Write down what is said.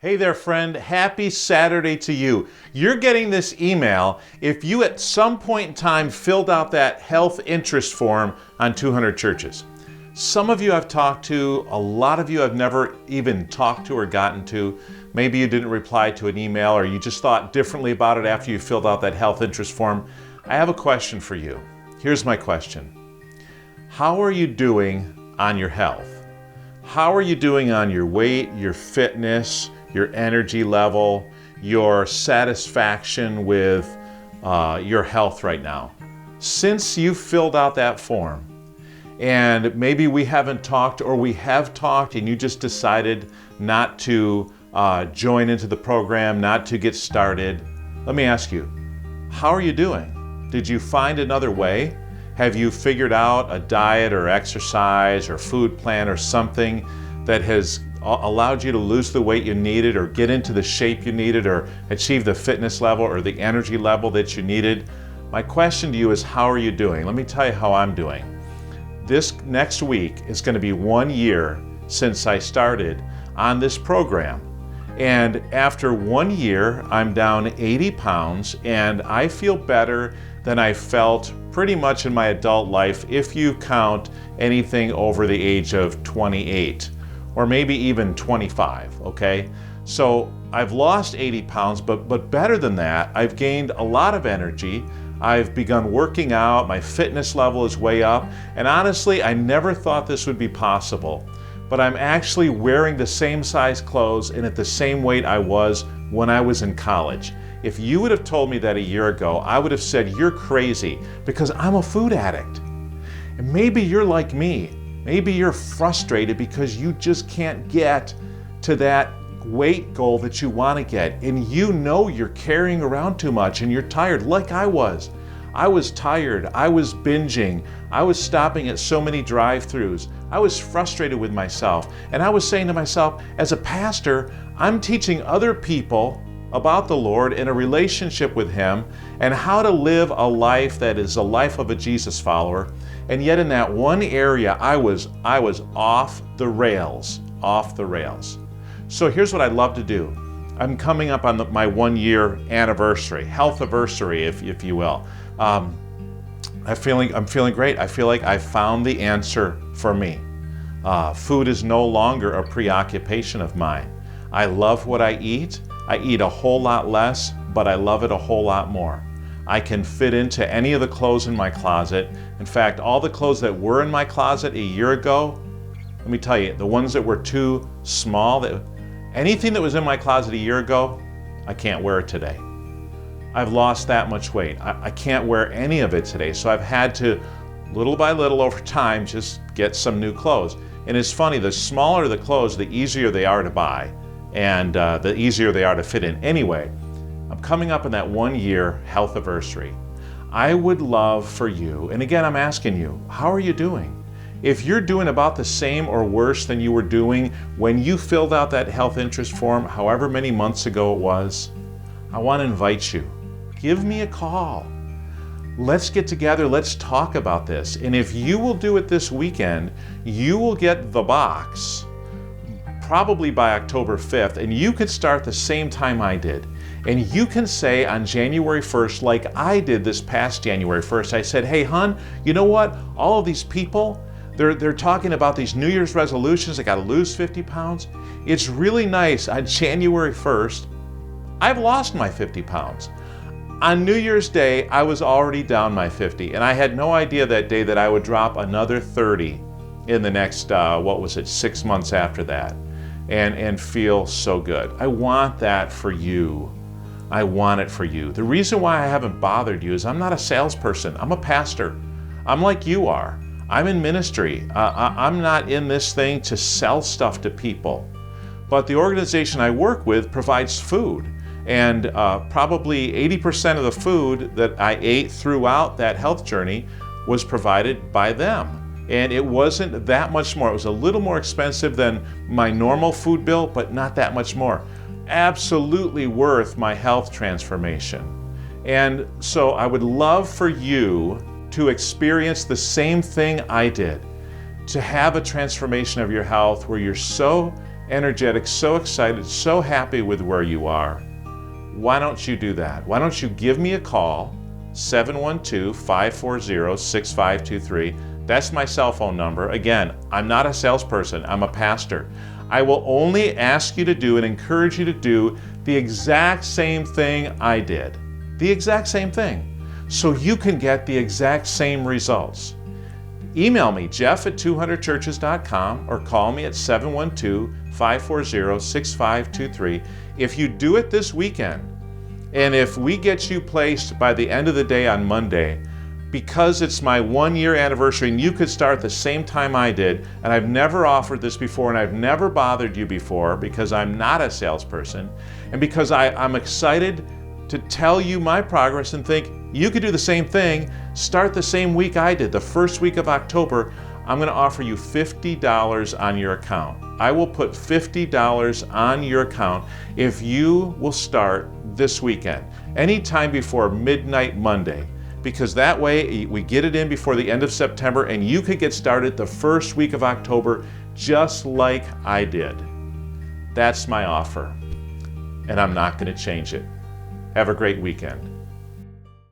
Hey there, friend. Happy Saturday to you. You're getting this email if you at some point in time filled out that health interest form on 200 churches. Some of you I've talked to, a lot of you I've never even talked to or gotten to. Maybe you didn't reply to an email or you just thought differently about it after you filled out that health interest form. I have a question for you. Here's my question. How are you doing on your health? How are you doing on your weight, your fitness, your energy level, your satisfaction with your health right now? Since you filled out that form, and maybe we haven't talked or we have talked and you just decided not to join into the program, not to get started, let me ask you, how are you doing? Did you find another way? Have you figured out a diet or exercise or food plan or something that has allowed you to lose the weight you needed or get into the shape you needed or achieve the fitness level or the energy level that you needed? My question to you is, how are you doing? Let me tell you how I'm doing. This next week is going to be 1 year since I started on this program. And after 1 year, I'm down 80 pounds and I feel better than I felt pretty much in my adult life if you count anything over the age of 28. Or maybe even 25, okay? So I've lost 80 pounds, but better than that, I've gained a lot of energy. I've begun working out, my fitness level is way up, and honestly, I never thought this would be possible. But I'm actually wearing the same size clothes and at the same weight I was when I was in college. If you would have told me that a year ago, I would have said, you're crazy, because I'm a food addict. And maybe you're like me. Maybe you're frustrated because you just can't get to that weight goal that you want to get. And you know you're carrying around too much and you're tired, like I was. I was tired. I was binging. I was stopping at so many drive-thrus. I was frustrated with myself. And I was saying to myself, as a pastor, I'm teaching other people about the Lord in a relationship with Him and how to live a life that is a life of a Jesus follower. And yet in that one area, I was off the rails. So here's what I'd love to do. I'm coming up on my 1 year anniversary, healthiversary, if you will. I'm feeling great. I feel like I found the answer for me. Food is no longer a preoccupation of mine. I love what I eat. I eat a whole lot less, but I love it a whole lot more. I can fit into any of the clothes in my closet. In fact, all the clothes that were in my closet a year ago, let me tell you, the ones that were too small, anything that was in my closet a year ago, I can't wear it today. I've lost that much weight. I can't wear any of it today. So I've had to, little by little over time, just get some new clothes. And it's funny, the smaller the clothes, the easier they are to buy and the easier they are to fit in. Anyway, I'm coming up on that 1 year healthiversary. I would love for you, and again, I'm asking you, how are you doing? If you're doing about the same or worse than you were doing when you filled out that health interest form, however many months ago it was, I want to invite you. Give me a call. Let's get together, let's talk about this. And if you will do it this weekend, you will get the box probably by October 5th, and you could start the same time I did. And you can say on January 1st, like I did this past January 1st, I said, hey, hon, you know what? All of these people, they're talking about these New Year's resolutions. They got to lose 50 pounds. It's really nice. On January 1st, I've lost my 50 pounds. On New Year's Day, I was already down my 50, and I had no idea that day that I would drop another 30 in the next, 6 months after that, and feel so good. I want that for you. I want it for you. The reason why I haven't bothered you is I'm not a salesperson. I'm a pastor. I'm like you are. I'm in ministry. I'm not in this thing to sell stuff to people. But the organization I work with provides food. And probably 80% of the food that I ate throughout that health journey was provided by them. And it wasn't that much more. It was a little more expensive than my normal food bill, but not that much more. Absolutely worth my health transformation. And so I would love for you to experience the same thing I did, to have a transformation of your health where you're so energetic, so excited, so happy with where you are, why don't you do that? Why don't you give me a call, 712-540-6523. That's my cell phone number. Again, I'm not a salesperson, I'm a pastor. I will only ask you to do and encourage you to do the exact same thing I did. The exact same thing. So you can get the exact same results. Email me, jeff@200churches.com, or call me at 712-540-6523. If you do it this weekend, and if we get you placed by the end of the day on Monday, because it's my 1-year anniversary and you could start the same time I did, and I've never offered this before and I've never bothered you before because I'm not a salesperson, and because I'm excited to tell you my progress and think you could do the same thing, start the same week I did, the first week of October, I'm going to offer you $50 on your account. I will put $50 on your account if you will start this weekend, anytime before midnight Monday, because that way we get it in before the end of September and you could get started the first week of October just like I did. That's my offer, and I'm not going to change it. Have a great weekend.